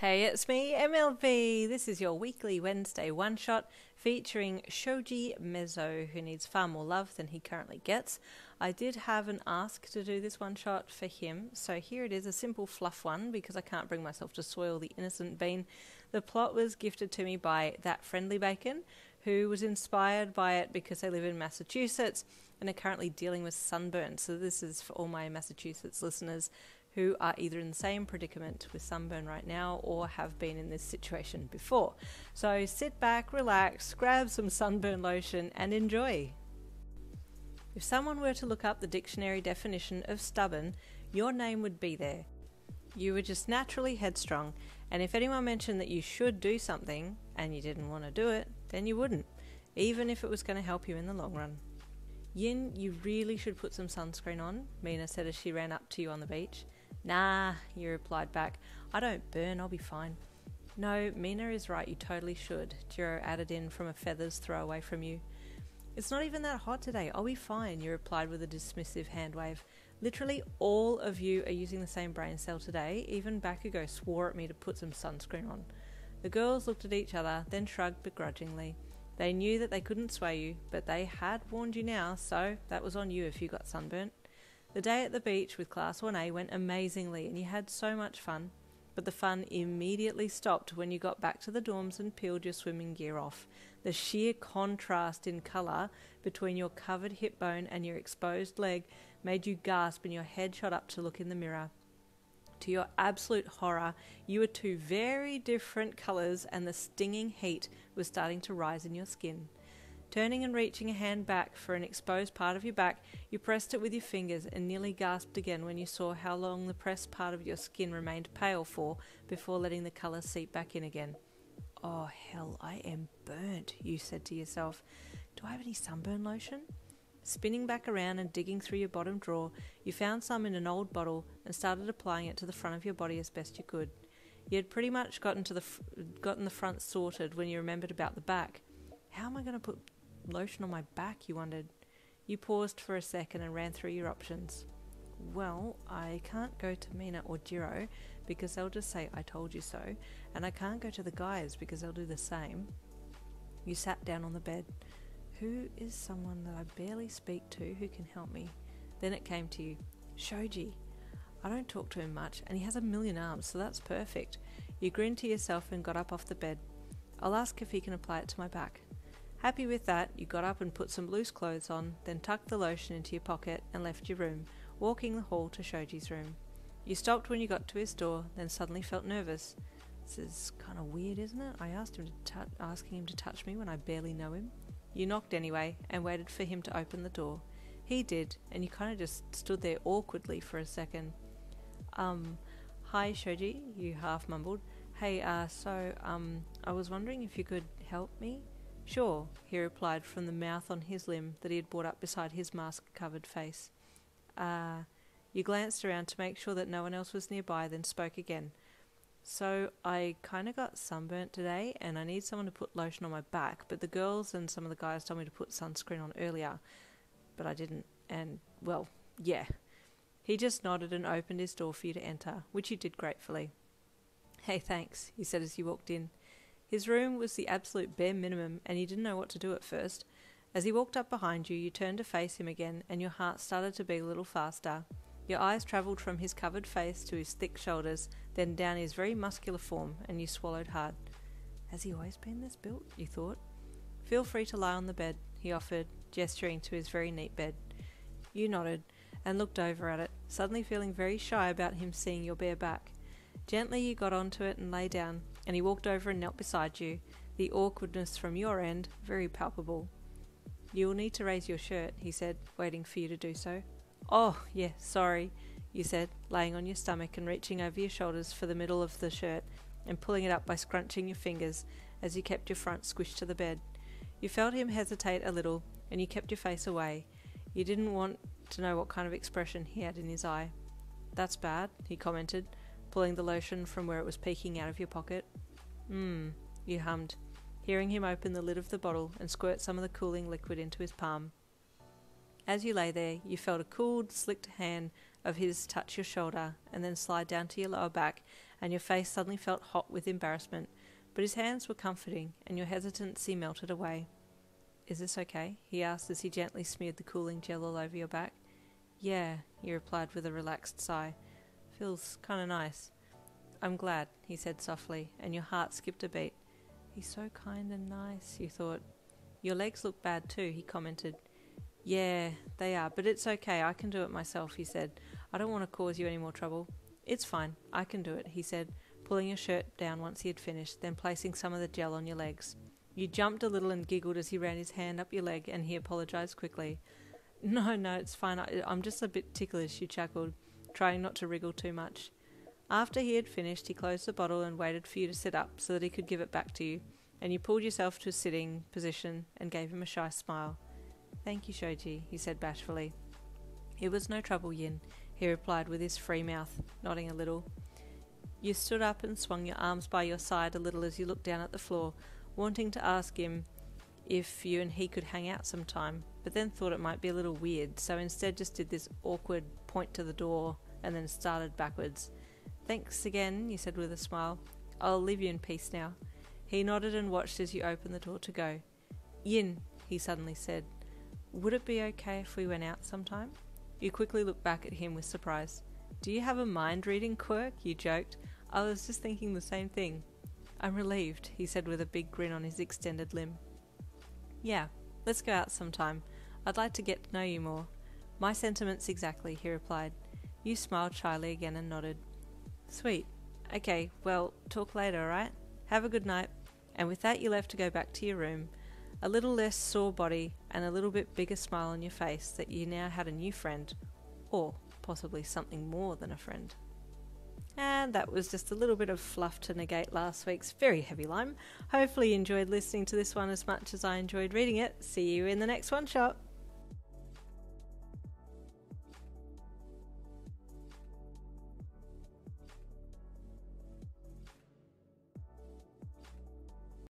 Hey, it's me, MLB. This is your weekly Wednesday one-shot featuring Shoji Mezo, who needs far more love than he currently gets. I did have an ask to do this one-shot for him, so here it is, a simple fluff one, because I can't bring myself to soil the innocent bean. The plot was gifted to me by That Friendly Bacon, who was inspired by it because they live in Massachusetts and are currently dealing with sunburn. So this is for all my Massachusetts listeners who are either in the same predicament with sunburn right now or have been in this situation before. So sit back, relax, grab some sunburn lotion and enjoy. If someone were to look up the dictionary definition of stubborn, your name would be there. You were just naturally headstrong, and if anyone mentioned that you should do something and you didn't want to do it, then you wouldn't, even if it was going to help you in the long run. Yin, you really should put some sunscreen on, Mina said as she ran up to you on the beach. Nah, you replied back. I don't burn, I'll be fine. No, Mina is right, you totally should, Jiro added in from a feather's throw away from you. It's not even that hot today, I'll be fine, you replied with a dismissive hand wave. Literally all of you are using the same brain cell today, even Bakugo swore at me to put some sunscreen on. The girls looked at each other, then shrugged begrudgingly. They knew that they couldn't sway you, but they had warned you now, so that was on you if you got sunburnt. The day at the beach with Class 1A went amazingly and you had so much fun, but the fun immediately stopped when you got back to the dorms and peeled your swimming gear off. The sheer contrast in colour between your covered hip bone and your exposed leg made you gasp and your head shot up to look in the mirror. To your absolute horror, you were two very different colours and the stinging heat was starting to rise in your skin. Turning and reaching a hand back for an exposed part of your back, you pressed it with your fingers and nearly gasped again when you saw how long the pressed part of your skin remained pale for before letting the colour seep back in again. Oh hell, I am burnt, you said to yourself. Do I have any sunburn lotion? Spinning back around and digging through your bottom drawer, you found some in an old bottle and started applying it to the front of your body as best you could. You had pretty much gotten the front sorted when you remembered about the back. How am I going to put lotion on my back, you wondered. You paused for a second and ran through your options. Well, I can't go to Mina or Jiro because they'll just say I told you so, and I can't go to the guys because they'll do the same. You sat down on the bed. Who is someone that I barely speak to who can help me? Then it came to you. Shoji. I don't talk to him much, and he has a million arms, so that's perfect. You grinned to yourself and got up off the bed. I'll ask if he can apply it to my back. Happy with that, you got up and put some loose clothes on, then tucked the lotion into your pocket and left your room, walking the hall to Shoji's room. You stopped when you got to his door, then suddenly felt nervous. This is kind of weird, isn't it? Asking him to touch me when I barely know him. You knocked anyway and waited for him to open the door. He did, and you kind of just stood there awkwardly for a second. Hi Shoji, you half mumbled. Hey, I was wondering if you could help me? Sure, he replied from the mouth on his limb that he had brought up beside his mask-covered face. You glanced around to make sure that no one else was nearby, then spoke again. So, I kind of got sunburnt today, and I need someone to put lotion on my back, but the girls and some of the guys told me to put sunscreen on earlier, but I didn't, and, well, yeah. He just nodded and opened his door for you to enter, which you did gratefully. Hey, thanks, he said as you walked in. His room was the absolute bare minimum, and you didn't know what to do at first. As he walked up behind you, you turned to face him again, and your heart started to beat a little faster. Your eyes travelled from his covered face to his thick shoulders, then down his very muscular form, and you swallowed hard. Has he always been this built, you thought? Feel free to lie on the bed, he offered, gesturing to his very neat bed. You nodded, and looked over at it, suddenly feeling very shy about him seeing your bare back. Gently you got onto it and lay down, and he walked over and knelt beside you, the awkwardness from your end very palpable. You will need to raise your shirt, he said, waiting for you to do so. Oh, yeah, sorry, you said, laying on your stomach and reaching over your shoulders for the middle of the shirt and pulling it up by scrunching your fingers as you kept your front squished to the bed. You felt him hesitate a little, and you kept your face away. You didn't want to know what kind of expression he had in his eye. That's bad, he commented, pulling the lotion from where it was peeking out of your pocket. You hummed, hearing him open the lid of the bottle and squirt some of the cooling liquid into his palm. As you lay there, you felt a cool, slicked hand of his touch your shoulder and then slide down to your lower back and your face suddenly felt hot with embarrassment, but his hands were comforting, and your hesitancy melted away. "Is this okay?" he asked as he gently smeared the cooling gel all over your back. "Yeah," you replied with a relaxed sigh. "Feels kinda nice." "I'm glad," he said softly, and your heart skipped a beat. "He's so kind and nice," you thought. "Your legs look bad too," he commented. "Yeah, they are, but it's okay, I can do it myself," he said. "I don't want to cause you any more trouble." "It's fine, I can do it," he said, pulling your shirt down once he had finished, then placing some of the gel on your legs. You jumped a little and giggled as he ran his hand up your leg, and he apologized quickly. No, it's fine, I'm just a bit ticklish," you chuckled, trying not to wriggle too much. After he had finished, he closed the bottle and waited for you to sit up so that he could give it back to you, and you pulled yourself to a sitting position and gave him a shy smile. "Thank you, Shoji," he said bashfully. "It was no trouble, Yin," he replied with his free mouth, nodding a little. You stood up and swung your arms by your side a little as you looked down at the floor, wanting to ask him if you and he could hang out sometime, but then thought it might be a little weird, so instead just did this awkward point to the door and then started backwards. "Thanks again," you said with a smile. "I'll leave you in peace now." He nodded and watched as you opened the door to go. "Yin," he suddenly said, "would it be okay if we went out sometime?" You quickly looked back at him with surprise. "Do you have a mind-reading quirk?" you joked. "I was just thinking the same thing." "I'm relieved," he said with a big grin on his extended limb. "Yeah, let's go out sometime. I'd like to get to know you more." "My sentiments exactly," he replied. You smiled shyly again and nodded. "Sweet. Okay, well, talk later, alright? Have a good night." And with that you left to go back to your room, a little less sore body and a little bit bigger smile on your face that you now had a new friend, or possibly something more than a friend. And that was just a little bit of fluff to negate last week's very heavy lime. Hopefully you enjoyed listening to this one as much as I enjoyed reading it. See you in the next one shot.